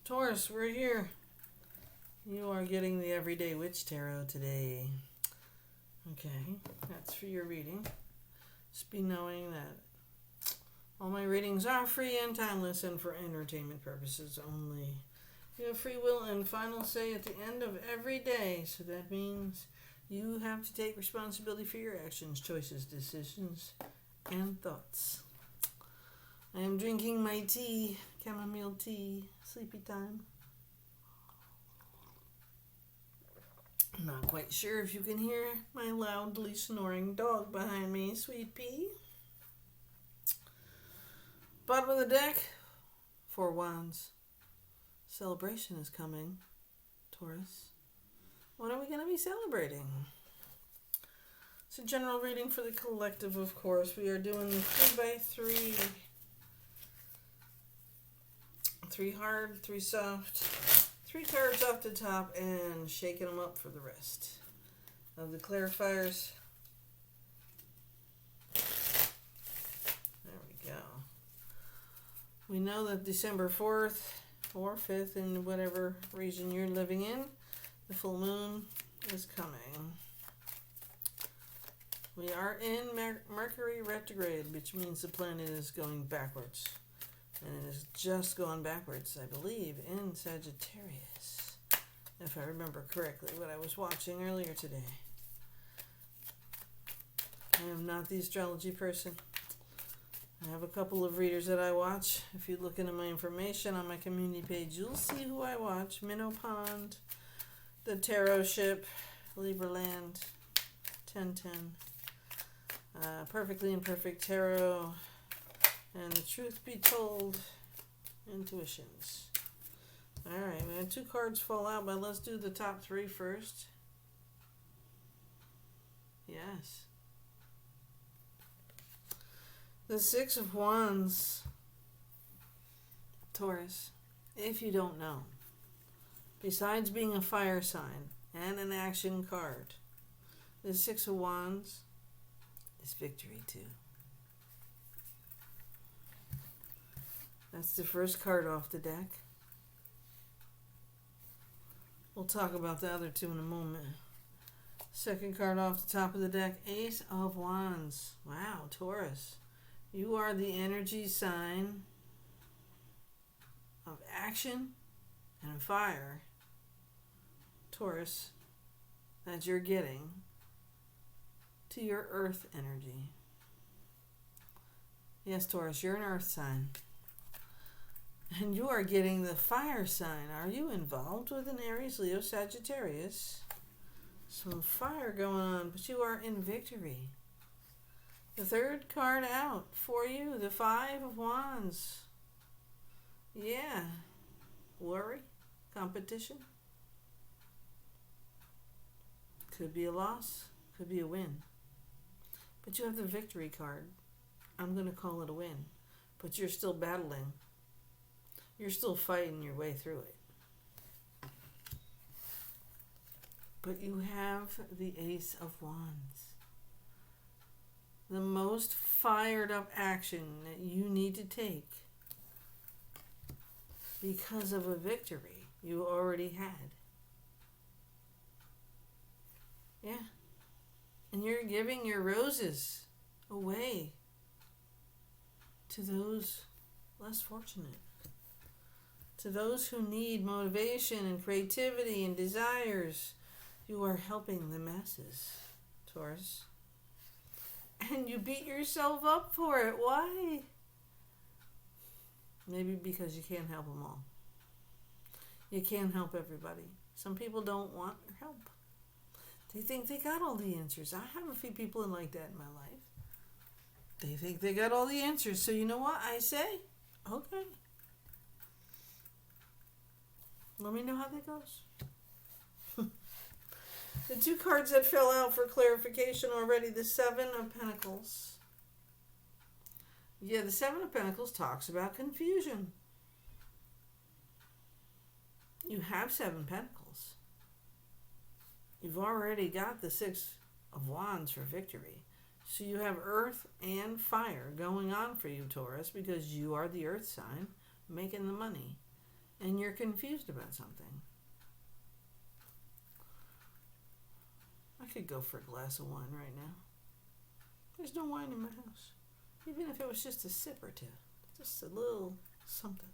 Taurus, we're here. You are getting the Everyday Witch Tarot today. Okay, that's for your reading. Just be knowing that all my readings are free and timeless and for entertainment purposes only. You have free will and final say at the end of every day, so that means you have to take responsibility for your actions, choices, decisions, and thoughts. I am drinking my tea, chamomile tea, sleepy time. I'm not quite sure if you can hear my loudly snoring dog behind me, Sweet Pea. Bottom of the deck, 4 wands. Celebration is coming, Taurus. What are we going to be celebrating? It's a general reading for the collective, of course. We are doing the 3x3. 3 hard, 3 soft, 3 cards off the top, and shaking them up for the rest of the clarifiers. There we go. We know that December 4th or 5th, in whatever region you're living in, the full moon is coming. We are in Mercury retrograde, which means the planet is going backwards. And it has just gone backwards, I believe, in Sagittarius, if I remember correctly what I was watching earlier today. I am not the astrology person. I have a couple of readers that I watch. If you look into my information on my community page, you'll see who I watch. Minnow Pond, The Tarot Ship, Libraland, 1010, Perfectly Imperfect Tarot, and The Truth Be Told, Intuitions. Alright, we had 2 cards fall out, but let's do the top 3 first. Yes. The 6 of Wands. Taurus, if you don't know, besides being a fire sign and an action card, the 6 of Wands is victory too. That's the first card off the deck. We'll talk about the other 2 in a moment. Second card off the top of the deck, Ace of Wands. Wow, Taurus. You are the energy sign of action and fire, Taurus, that you're getting to your earth energy. Yes, Taurus, you're an earth sign. And you are getting the fire sign. Are you involved with an Aries, Leo, Sagittarius? Some fire going on, but you are in victory. The third card out for you, the 5 of Wands. Yeah. Worry, competition. Could be a loss, could be a win. But you have the victory card. I'm going to call it a win. But you're still battling. You're still fighting your way through it. But you have the Ace of Wands. The most fired up action that you need to take because of a victory you already had. Yeah. And you're giving your roses away to those less fortunate. To those who need motivation and creativity and desires, you are helping the masses, Taurus. And you beat yourself up for it. Why? Maybe because you can't help them all. You can't help everybody. Some people don't want your help. They think they got all the answers. I have a few people like that in my life. They think they got all the answers. So you know what I say? Okay. Let me know how that goes. The 2 cards that fell out for clarification already, the 7 of Pentacles. Yeah, the 7 of Pentacles talks about confusion. You have 7 Pentacles. You've already got the 6 of Wands for victory. So you have earth and fire going on for you, Taurus, because you are the earth sign making the money. and you're confused about something. I could go for a glass of wine right now. There's no wine in my house. Even if it was just a sip or two. Just a little something.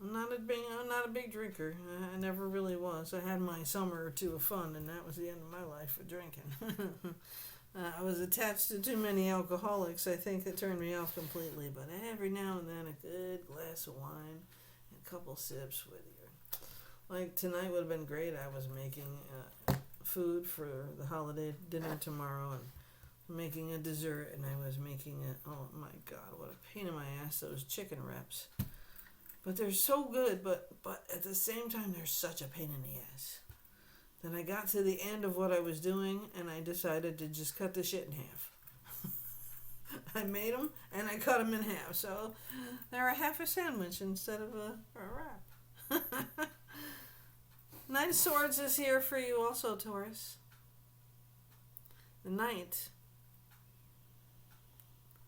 I'm not a big drinker. I never really was. I had my summer or two of fun, and that was the end of my life for drinking. I was attached to too many alcoholics. I think it turned me off completely. But every now and then, a good glass of wine and a couple sips with you. Like tonight would have been great. I was making food for the holiday dinner tomorrow, and making a dessert, and I was making oh my god, what a pain in my ass, those chicken wraps. But they're so good, but at the same time, they're such a pain in the ass. Then I got to the end of what I was doing, and I decided to just cut the shit in half. I made them, and I cut them in half, so they're a half a sandwich instead of a wrap. Knight of Swords is here for you also, Taurus. The Knight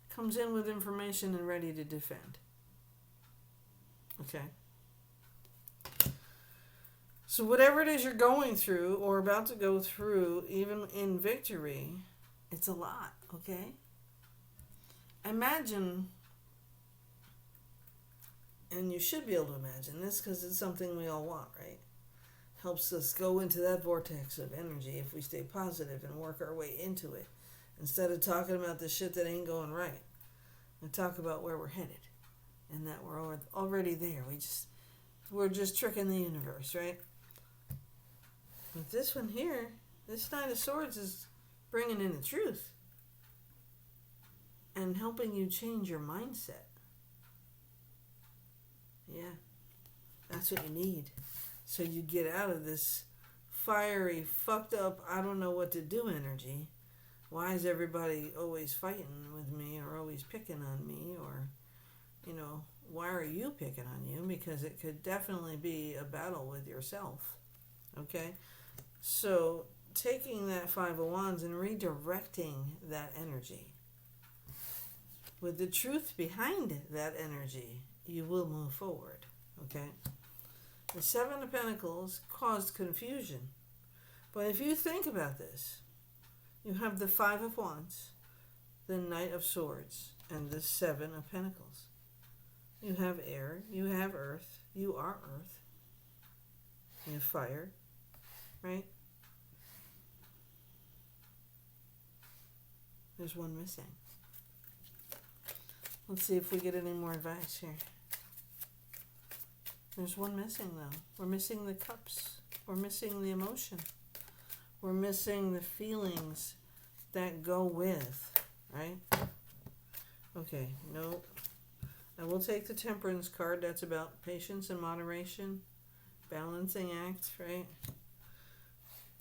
comes in with information and ready to defend. Okay. So whatever it is you're going through or about to go through, even in victory, it's a lot, okay? Imagine, and you should be able to imagine this because it's something we all want, right? Helps us go into that vortex of energy if we stay positive and work our way into it. Instead of talking about the shit that ain't going right. And talk about where we're headed. And that we're already there. We're just tricking the universe, right? But this one here, this Knight of Swords is bringing in the truth. And helping you change your mindset. Yeah. That's what you need. So you get out of this fiery, fucked up, I don't know what to do energy. Why is everybody always fighting with me or always picking on me? Or, why are you picking on you? Because it could definitely be a battle with yourself. Okay? So taking that Five of Wands and redirecting that energy. With the truth behind that energy, you will move forward. Okay? The Seven of Pentacles caused confusion. But if you think about this, you have the Five of Wands, the Knight of Swords, and the Seven of Pentacles. You have air, you have earth, you are earth. You have fire, right? There's one missing. Let's see if we get any more advice here. There's one missing, though. We're missing the cups. We're missing the emotion. We're missing the feelings that go with, right? Okay, no. I will take the Temperance card. That's about patience and moderation. Balancing act, right?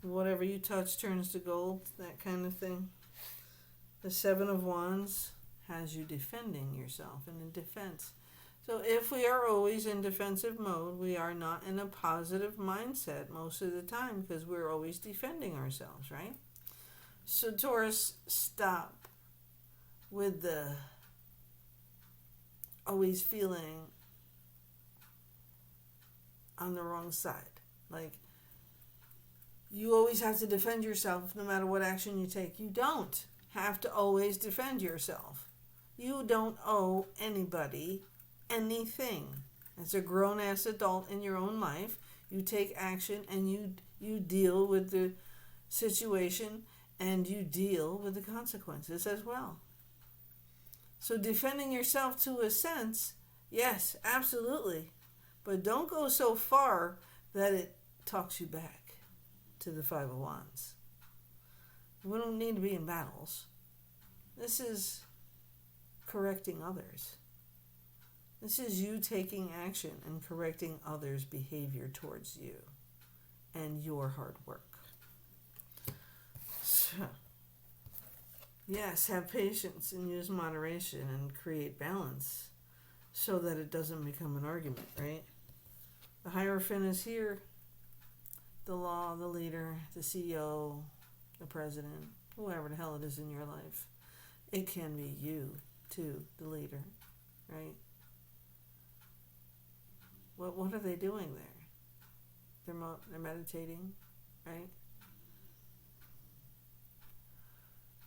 Whatever you touch turns to gold, that kind of thing. The Seven of Wands has you defending yourself and in defense. So if we are always in defensive mode, we are not in a positive mindset most of the time because we're always defending ourselves, right? So Taurus, stop with the always feeling on the wrong side. Like, you always have to defend yourself no matter what action you take. You don't have to always defend yourself. You don't owe anybody anything. As a grown-ass adult in your own life, you take action and you deal with the situation and you deal with the consequences as well. So defending yourself to a sense, yes, absolutely. But don't go so far that it talks you back to the Five of Wands. We don't need to be in battles. This is correcting others. This is you taking action and correcting others' behavior towards you and your hard work. So, yes, have patience and use moderation and create balance so that it doesn't become an argument, right? The Hierophant is here. The law, the leader, the CEO, the president, whoever the hell it is in your life. It can be you, too, the leader, right? What are they doing there? They're meditating, right?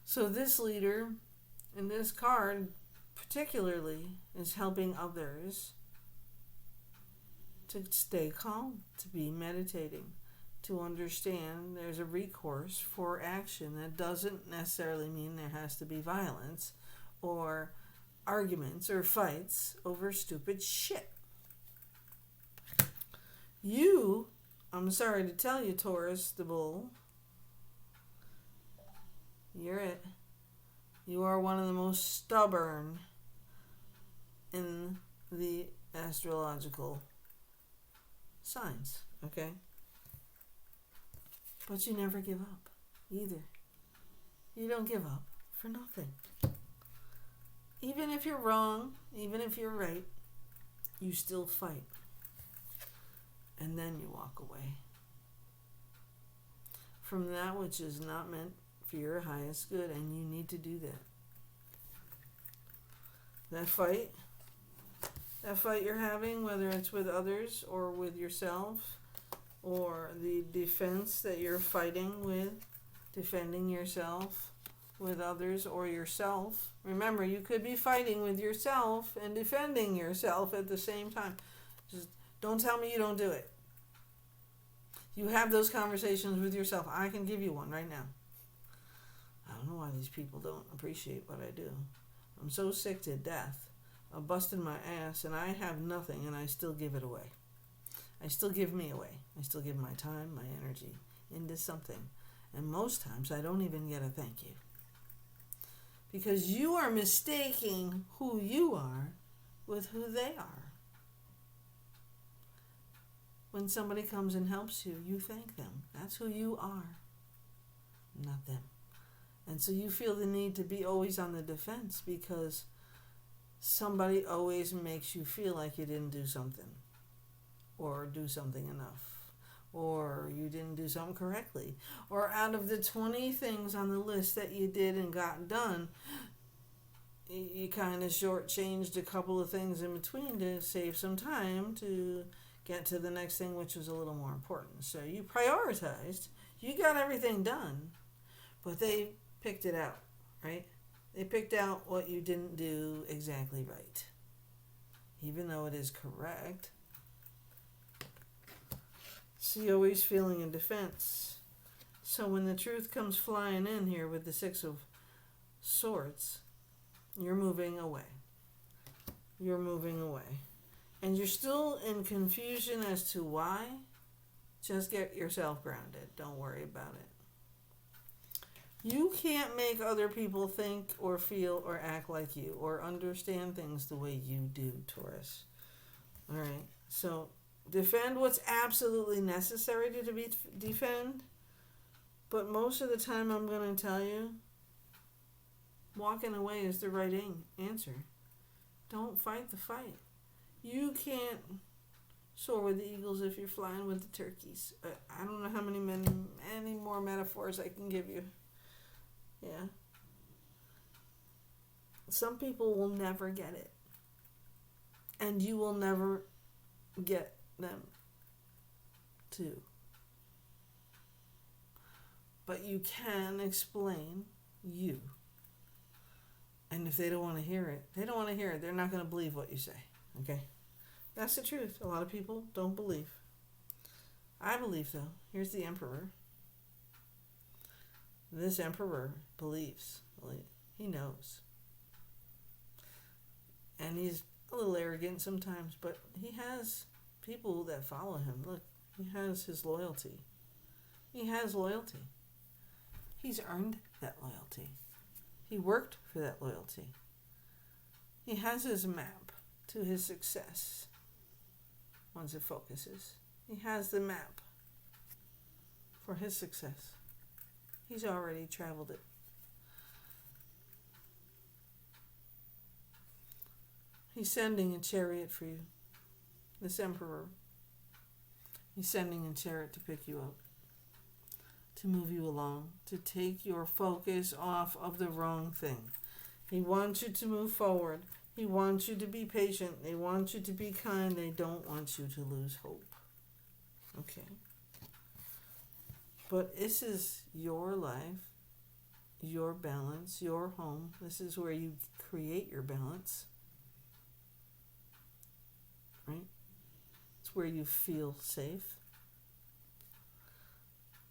So this leader in this card particularly is helping others to stay calm, to be meditating, to understand there's a recourse for action. That doesn't necessarily mean there has to be violence or arguments or fights over stupid shit. I'm sorry to tell you, Taurus, the bull, you're it. You are one of the most stubborn in the astrological signs, okay? But you never give up, either. You don't give up for nothing. Even if you're wrong, even if you're right, you still fight. And then you walk away from that which is not meant for your highest good, and you need to do that. That fight you're having, whether it's with others or with yourself, or the defense that you're fighting with, defending yourself with others or yourself. Remember, you could be fighting with yourself and defending yourself at the same time. Just don't tell me you don't do it. You have those conversations with yourself. I can give you one right now. I don't know why these people don't appreciate what I do. I'm so sick to death of busting my ass, and I have nothing, and I still give it away. I still give me away. I still give my time, my energy into something. And most times I don't even get a thank you. Because you are mistaking who you are with who they are. When somebody comes and helps you, you thank them. That's who you are, not them. And so you feel the need to be always on the defense because somebody always makes you feel like you didn't do something, or do something enough, or you didn't do something correctly, or out of the 20 things on the list that you did and got done, you kind of shortchanged a couple of things in between to save some time to get to the next thing, which was a little more important. So you prioritized, you got everything done, but they picked it out, right? They picked out what you didn't do exactly right, even though it is correct. So you're always feeling in defense. So when the truth comes flying in here with the Six of Swords, you're moving away. You're moving away. And you're still in confusion as to why. Just get yourself grounded. Don't worry about it. You can't make other people think or feel or act like you or understand things the way you do, Taurus. All right. So defend what's absolutely necessary to defend. But most of the time, I'm going to tell you, walking away is the right answer. Don't fight the fight. You can't soar with the eagles if you're flying with the turkeys. I don't know how many more metaphors I can give you. Yeah. Some people will never get it. And you will never get them to. But you can explain you. And if they don't want to hear it, they don't want to hear it. They're not going to believe what you say. Okay? That's the truth. A lot of people don't believe. I believe, though. Here's the Emperor. This Emperor believes. He knows. And he's a little arrogant sometimes, but he has people that follow him. Look, he has his loyalty. He has loyalty. He's earned that loyalty. He worked for that loyalty. He has his map to his success once it focuses. He has the map for his success. He's already traveled it. He's sending a chariot for you. This Emperor. He's sending a chariot to pick you up, to move you along, to take your focus off of the wrong thing. He wants you to move forward. He wants you to be patient. They want you to be kind. They don't want you to lose hope. Okay. But this is your life, your balance, your home. This is where you create your balance. Right? It's where you feel safe.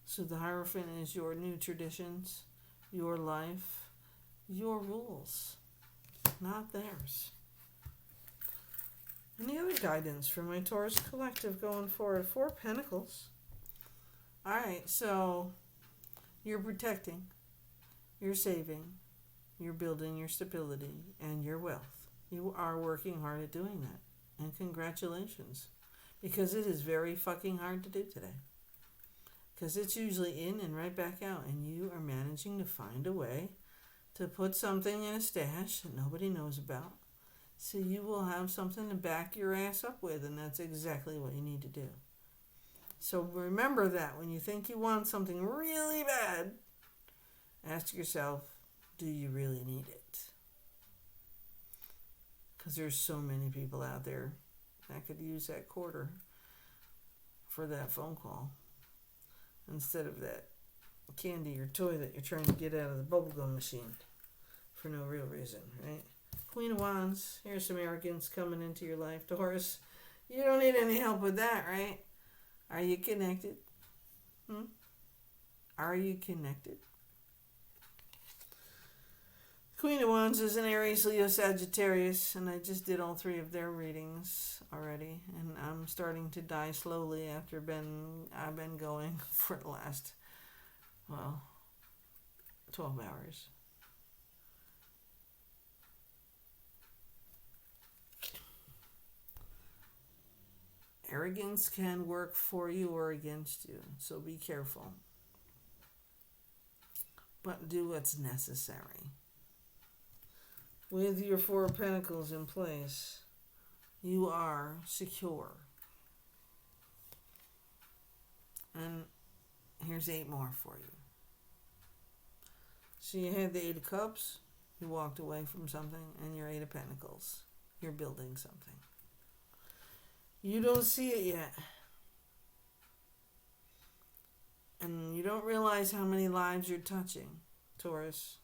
So the Hierophant is your new traditions, your life, your rules, not theirs. Any other guidance for my Taurus collective going forward? 4 Pentacles. All right, so you're protecting, you're saving, you're building your stability and your wealth. You are working hard at doing that. And congratulations. Because it is very fucking hard to do today. Because it's usually in and right back out. And you are managing to find a way to put something in a stash that nobody knows about. So you will have something to back your ass up with. And that's exactly what you need to do. So remember that when you think you want something really bad, ask yourself, do you really need it? Because there's so many people out there that could use that quarter for that phone call instead of that candy or toy that you're trying to get out of the bubblegum machine for no real reason, right? Queen of Wands, here's some arrogance coming into your life. Taurus, you don't need any help with that, right? Are you connected? Are you connected? Queen of Wands is an Aries, Leo, Sagittarius, and I just did all 3 of their readings already, and I'm starting to die slowly after I've been going for the last, 12 hours. Arrogance can work for you or against you, so be careful. But do what's necessary. With your 4 Pentacles in place, you are secure. And here's 8 more for you. So you had the 8 of Cups, you walked away from something, and your 8 of Pentacles. You're building something. You don't see it yet. And you don't realize how many lives you're touching, Taurus,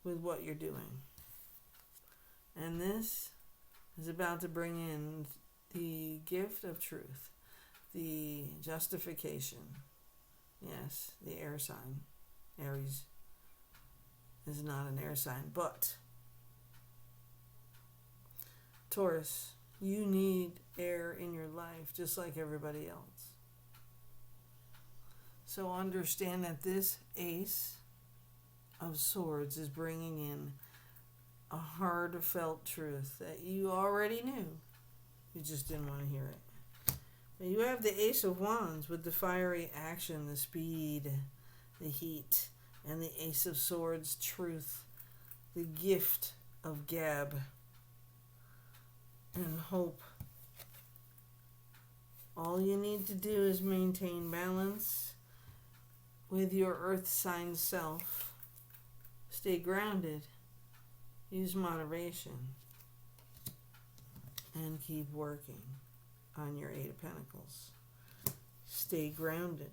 with what you're doing. And this is about to bring in the gift of truth, the justification. Yes, the air sign. Aries is not an air sign, but Taurus, you need air in your life just like everybody else. So understand that this Ace of Swords is bringing in a hard-felt truth that you already knew. You just didn't want to hear it. But you have the Ace of Wands with the fiery action, the speed, the heat, and the Ace of Swords, truth, the gift of gab and hope. All you need to do is maintain balance with your earth sign self. Stay grounded. Use moderation. And keep working on your 8 of Pentacles. Stay grounded.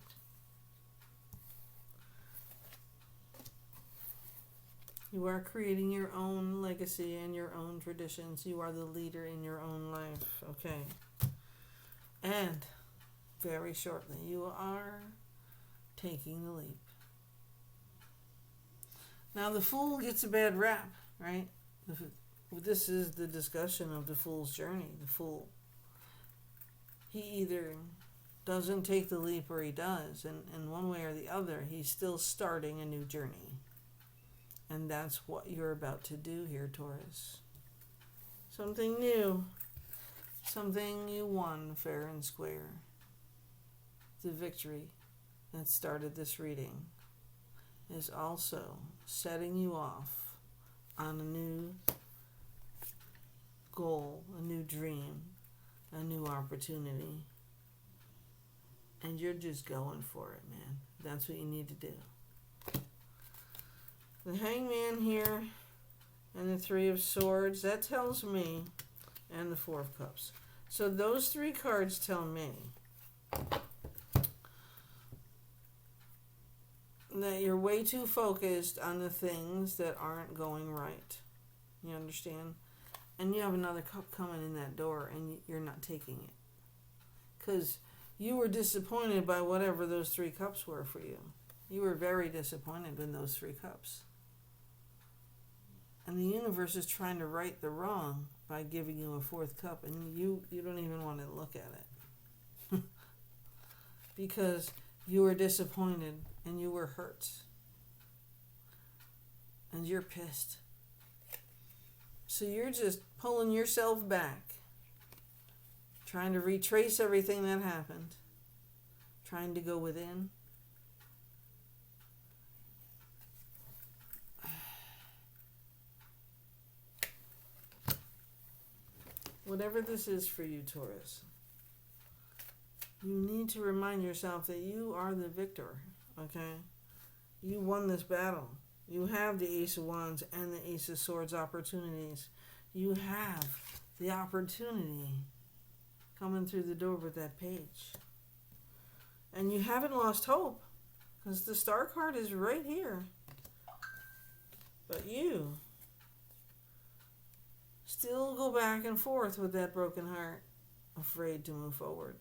You are creating your own legacy and your own traditions. You are the leader in your own life. Okay. And very shortly, you are taking the leap. Now, the Fool gets a bad rap, right? This is the discussion of the Fool's journey. The Fool. He either doesn't take the leap or he does. And one way or the other, he's still starting a new journey. And that's what you're about to do here, Taurus. Something new. Something you won fair and square. The victory that started this reading is also setting you off on a new goal, a new dream, a new opportunity. And you're just going for it, man. That's what you need to do. The Hangman here and the Three of Swords. That tells me, and the Four of Cups. So those three cards tell me that you're way too focused on the things that aren't going right. You understand? And you have another cup coming in that door and you're not taking it. Because you were disappointed by whatever those three cups were for you. You were very disappointed in those three cups. And the universe is trying to right the wrong by giving you a fourth cup, and you don't even want to look at it. Because you were disappointed and you were hurt. And you're pissed. So you're just pulling yourself back, trying to retrace everything that happened, trying to go within. Whatever this is for you, Taurus, you need to remind yourself that you are the victor, okay? You won this battle. You have the Ace of Wands and the Ace of Swords opportunities. You have the opportunity coming through the door with that page. And you haven't lost hope, because the Star card is right here. But you still go back and forth with that broken heart, afraid to move forward.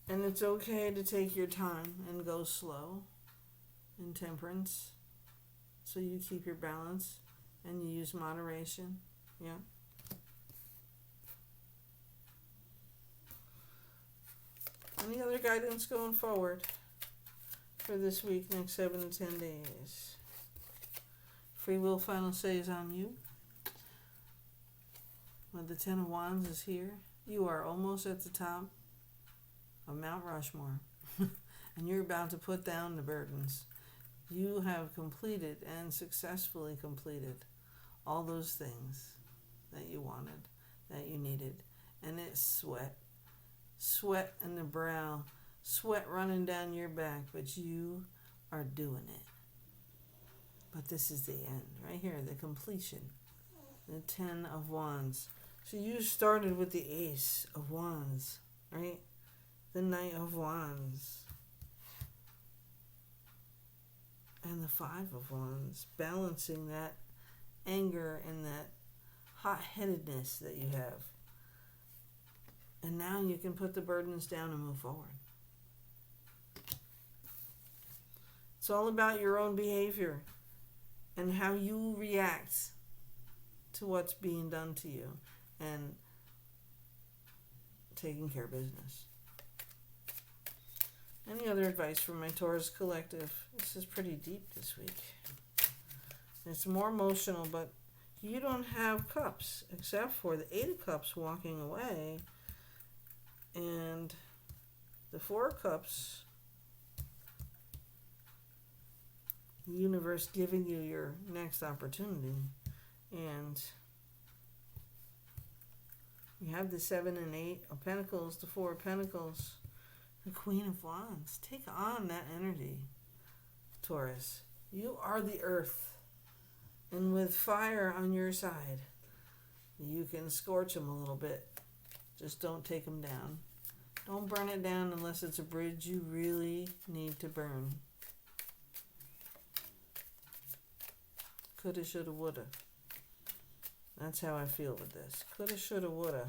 And it's okay to take your time and go slow in temperance, so you keep your balance and you use moderation. Yeah. Any other guidance going forward for this week, next 7 to 10 days? Free will final say is on you. When the Ten of Wands is here, you are almost at the top of Mount Rushmore. And you're about to put down the burdens. You have completed and successfully completed all those things that you wanted, that you needed. And it's sweat in the brow, sweat running down your back, but you are doing it. But this is the end, right here, the completion. The Ten of Wands. So you started with the Ace of Wands, right? The Knight of Wands. And the Five of Wands, balancing that anger and that hot-headedness that you have. And now you can put the burdens down and move forward. It's all about your own behavior and how you react to what's being done to you and taking care of business. Any other advice from my Taurus collective? This is pretty deep this week. It's more emotional, but you don't have cups except for the Eight of Cups walking away and the Four of Cups, the universe giving you your next opportunity. And you have the Seven and Eight of Pentacles, the Four of Pentacles, the Queen of Wands. Take on that energy, Taurus. You are the earth. And with fire on your side, you can scorch them a little bit. Just don't take them down. Don't burn it down unless it's a bridge you really need to burn. Coulda, shoulda, woulda. That's how I feel with this. Coulda, shoulda, woulda.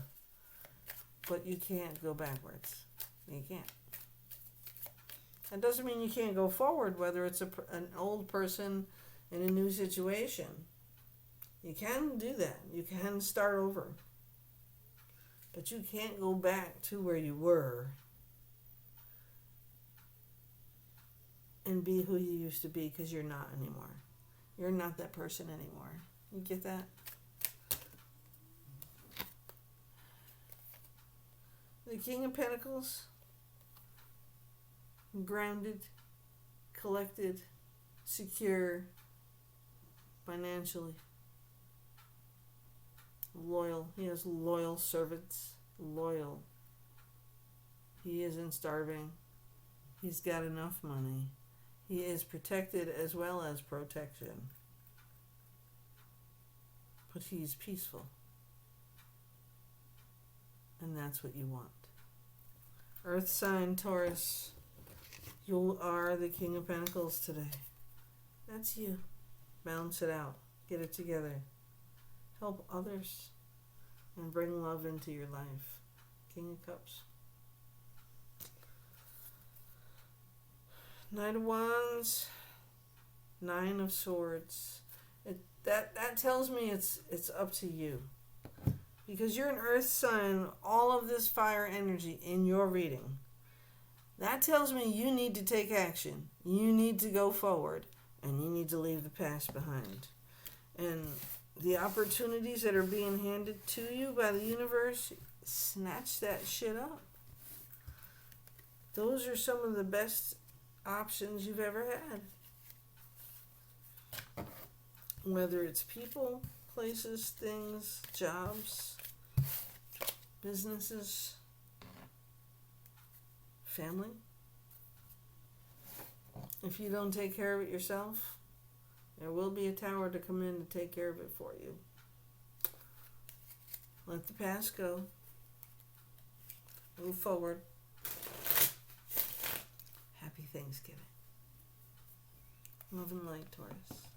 But you can't go backwards. You can't. That doesn't mean you can't go forward, whether it's an old person in a new situation. You can do that. You can start over. But you can't go back to where you were and be who you used to be, because you're not anymore. You're not that person anymore. You get that? The King of Pentacles, grounded, collected, secure, financially, loyal. He has loyal servants. Loyal. He isn't starving. He's got enough money. He is protected as well as protection. But he's peaceful. And that's what you want. Earth sign Taurus, you are the King of Pentacles today. That's you. Balance it out. Get it together. Help others. And bring love into your life. King of Cups. Knight of Wands. Nine of Swords. That tells me it's up to you. Because you're an earth sign, all of this fire energy in your reading. That tells me you need to take action. You need to go forward. And you need to leave the past behind. And the opportunities that are being handed to you by the universe, snatch that shit up. Those are some of the best options you've ever had. Whether it's people, places, things, jobs, businesses, family. If you don't take care of it yourself, there will be a tower to come in to take care of it for you. Let the past go. Move forward. Happy Thanksgiving. Love and light, Taurus.